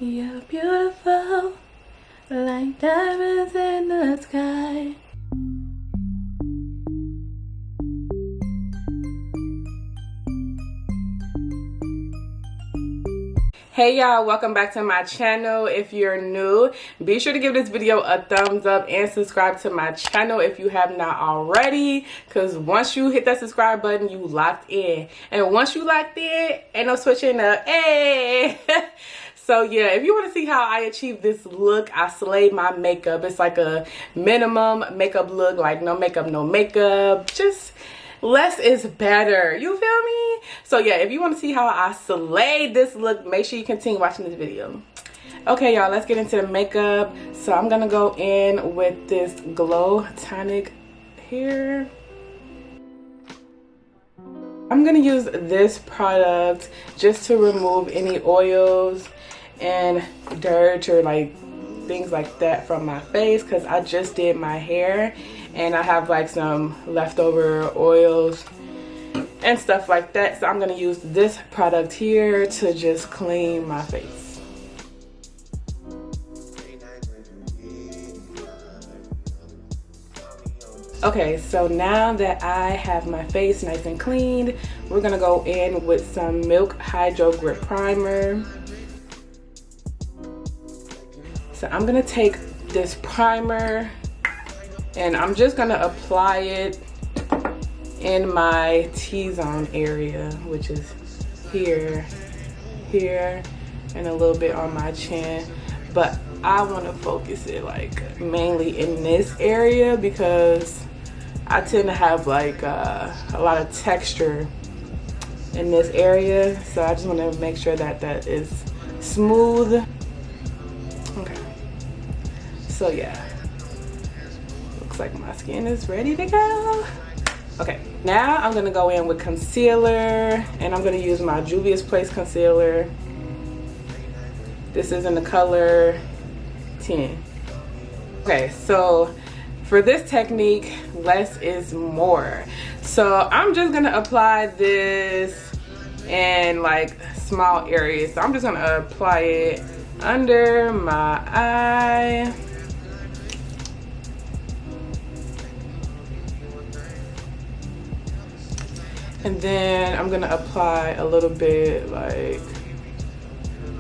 You're beautiful, like diamonds in the sky. Hey y'all, welcome back to my channel. If you're new, be sure to give this video a thumbs up and subscribe to my channel if you have not already, because once you hit that subscribe button, you locked in, and once you locked in, ain't no switching up. Hey. So yeah, if you want to see how I achieve this look, I slayed my makeup. It's like a minimum makeup look, like no makeup, no makeup, just less is better, you feel me? So yeah, if you want to see how I slayed this look, make sure you continue watching this video. Okay y'all, let's get into the makeup. So I'm gonna go in with this Glow Tonic here. I'm gonna use this product just to remove any oils and dirt or like things like that from my face, because I just did my hair and I have like some leftover oils and stuff like that. So I'm gonna use this product here to just clean my face. Okay, so now that I have my face nice and cleaned, we're gonna go in with some Milk Hydro Grip Primer. So I'm gonna take this primer and I'm just gonna apply it in my T-zone area, which is here, here, and a little bit on my chin. But I wanna focus it like mainly in this area because I tend to have like a lot of texture in this area. So I just wanna make sure that that is smooth. Okay. So yeah, looks like my skin is ready to go. Okay, now I'm gonna go in with concealer, and I'm gonna use my Juvia's Place concealer. This is in the color 10. Okay, so for this technique, less is more. So I'm just gonna apply this in like small areas. So I'm just gonna apply it under my eye. And then I'm gonna apply a little bit like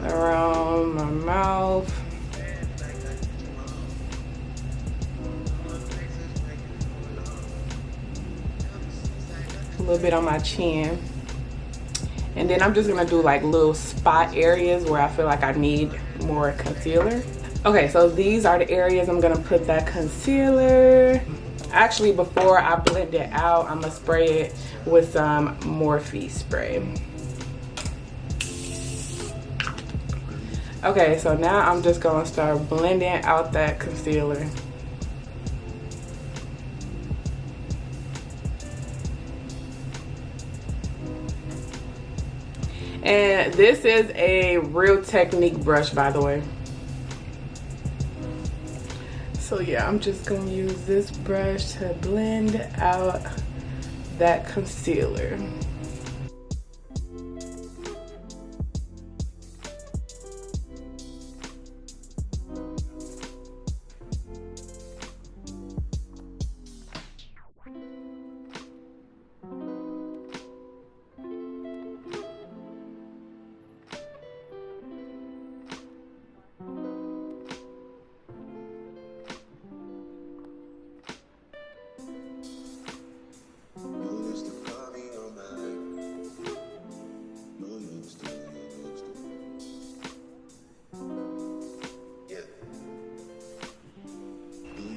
around my mouth. A little bit on my chin. And then I'm just gonna do like little spot areas where I feel like I need more concealer. Okay, so these are the areas I'm gonna put that concealer. Actually, before I blend it out, I'm gonna spray it with some Morphe spray. Okay, so now I'm just gonna start blending out that concealer. And this is a Real Technique brush, by the way. So yeah, I'm just gonna use this brush to blend out that concealer.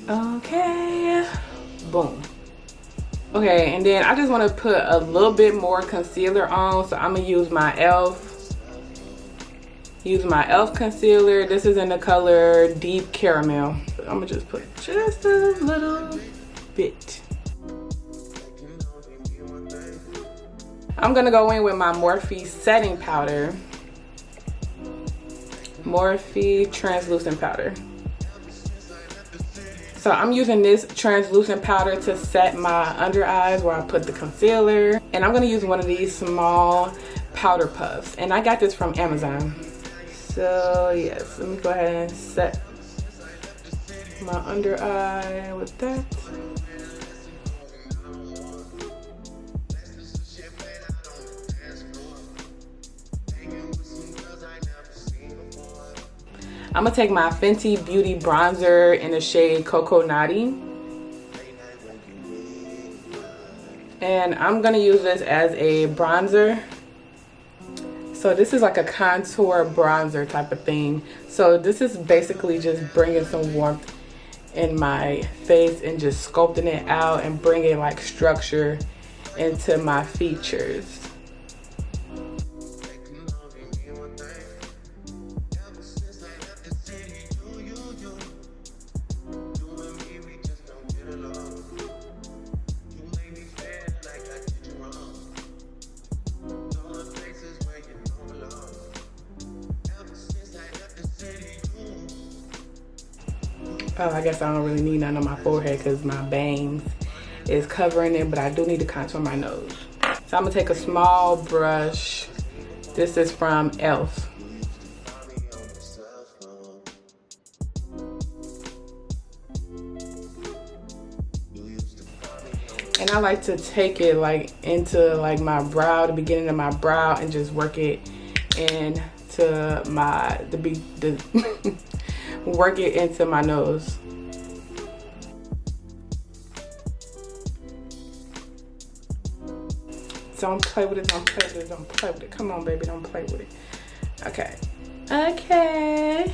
Okay, boom. Okay, and then I just want to put a little bit more concealer on, so I'm gonna use my e.l.f. concealer. This is in the color Deep Caramel. So I'm gonna just put just a little bit. I'm gonna go in with my Morphe setting powder, Morphe translucent powder. So I'm using this translucent powder to set my under eyes where I put the concealer. And I'm gonna use one of these small powder puffs. And I got this from Amazon. So yes, let me go ahead and set my under eye with that. I'm gonna take my Fenty Beauty bronzer in the shade Cocoa Naughty. And I'm gonna use this as a bronzer. So this is like a contour bronzer type of thing. So this is basically just bringing some warmth in my face and just sculpting it out and bringing like structure into my features. Oh, I guess I don't really need none on my forehead because my bangs is covering it, but I do need to contour my nose. So I'm gonna take a small brush. This is from ELF. And I like to take it like into like my brow, the beginning of my brow, and just work it into my, work it into my nose. Don't play with it, don't play with it, don't play with it. Come on, baby, don't play with it. Okay. Okay.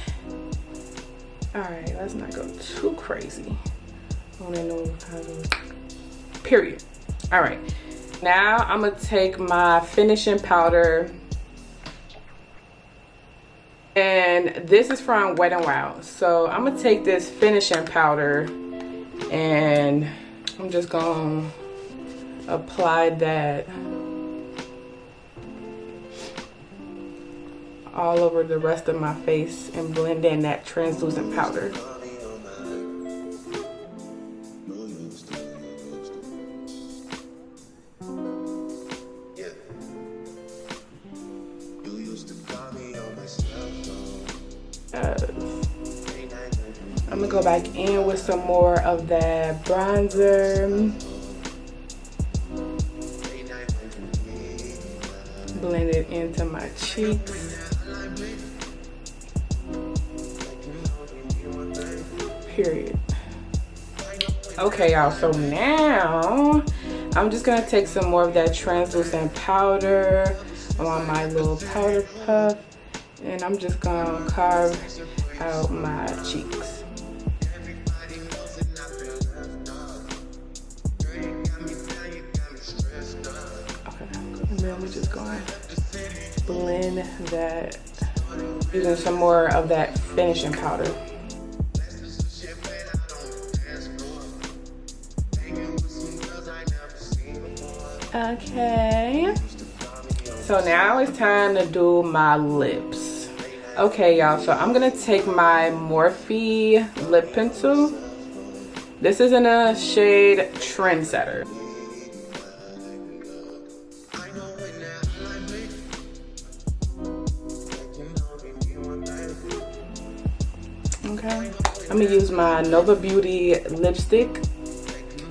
All right, let's not go too crazy. I wanna know how to, period. All right. Now I'm gonna take my finishing powder. And this is from Wet n Wild. So I'm gonna take this finishing powder and I'm just gonna apply that all over the rest of my face and blend in that translucent powder. I'm gonna go back in with some more of that bronzer. Blend it into my cheeks. Period. Okay, y'all, so now I'm just gonna take some more of that translucent powder on my little powder puff, and I'm just gonna carve out my cheeks. And then we're just going to blend that using some more of that finishing powder. Okay, so now it's time to do my lips. Okay, y'all, so I'm gonna take my Morphe lip pencil. This is in a shade Trendsetter. Okay, I'm gonna use my Nova Beauty lipstick,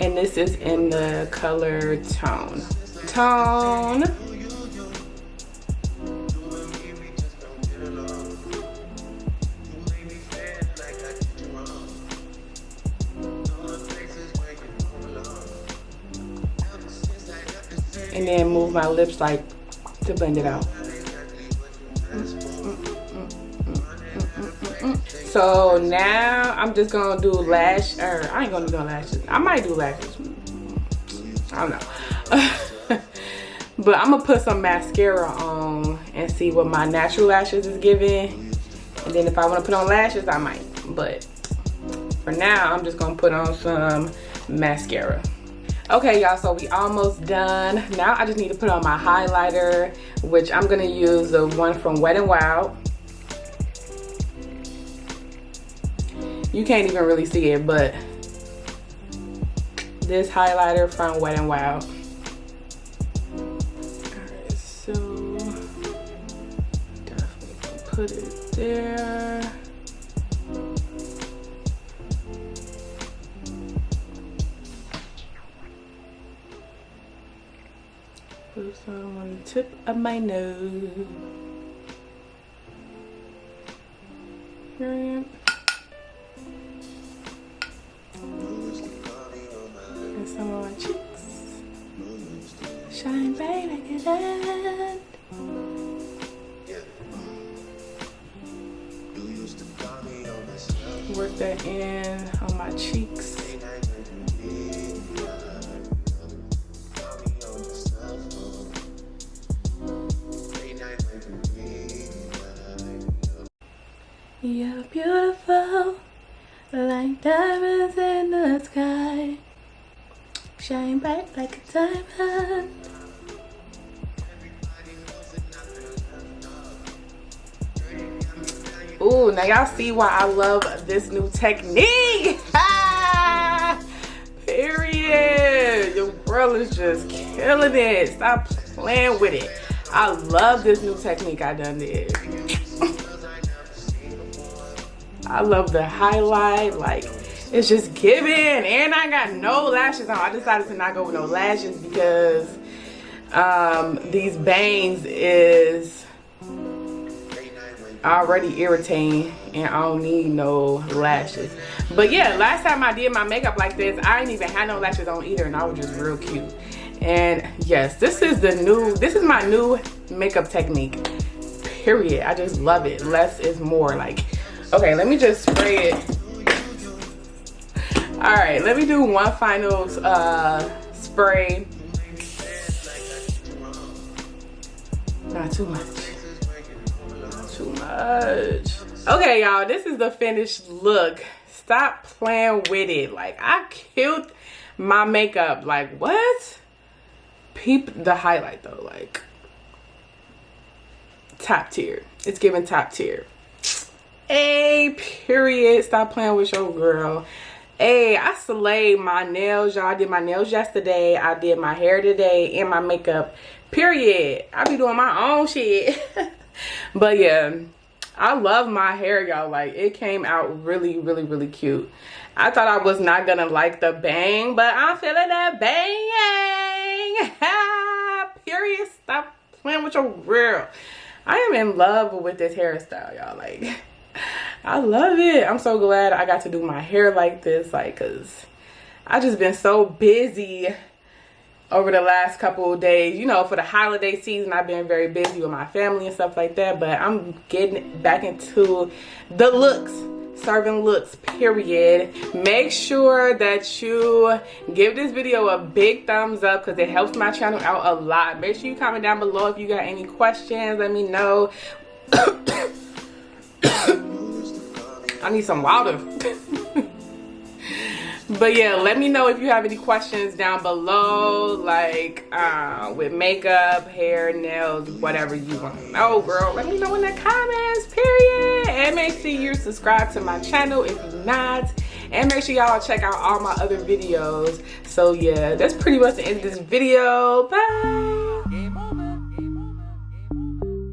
and this is in the color Tone. And then move my lips like to blend it out. So now I'm just gonna do I ain't gonna do no lashes. I might do lashes. I don't know. But I'm gonna put some mascara on and see what my natural lashes is giving. And then if I wanna put on lashes, I might. But for now, I'm just gonna put on some mascara. Okay, y'all, so we almost done. Now I just need to put on my highlighter, which I'm gonna use the one from Wet n Wild. You can't even really see it, but this highlighter from Wet n Wild. Alright, so definitely put it there. Put some on the tip of my nose. Here I am. And some on my cheeks. Shine bright like a diamond. Work that in on my cheeks. You're beautiful, like diamonds in the sky. Shine bright like a diamond. Ooh, now y'all see why I love this new technique. Period. Your girl is just killing it. Stop playing with it. I love this new technique I done did. I love the highlight. Like, it's just giving. And I got no lashes on. I decided to not go with no lashes because these bangs is already irritating and I don't need no lashes. But yeah, last time I did my makeup like this, I didn't even have no lashes on either, and I was just real cute. And yes, this is my new makeup technique. Period. I just love it. Less is more. Like, okay, let me just spray it. All right, let me do one final spray. Not too much. Too much. Okay, y'all, this is the finished look. Stop playing with it. Like, I killed my makeup. Like, what? Peep the highlight though. Like, top tier. It's giving top tier. A period. Stop playing with your girl. Hey, I slayed my nails, y'all. I did my nails yesterday. I did my hair today and my makeup. Period. I be doing my own shit. But yeah, I love my hair, y'all. Like, it came out really, really, really cute. I thought I was not gonna like the bang, but I'm feeling that bang. Period. Stop playing with your girl. I am in love with this hairstyle, y'all. Like, I love it. I'm so glad I got to do my hair like this, like, cause I just been so busy over the last couple of days. You know, for the holiday season, I've been very busy with my family and stuff like that, but I'm getting back into the looks, serving looks, period. Make sure that you give this video a big thumbs up because it helps my channel out a lot. Make sure you comment down below if you got any questions. Let me know. I need some water. But yeah, let me know if you have any questions down below, like with makeup, hair, nails, whatever you want to know, girl. Let me know in the comments, period. And make sure you subscribe to my channel if you're not. And make sure y'all check out all my other videos. So yeah, that's pretty much the end of this video. Bye.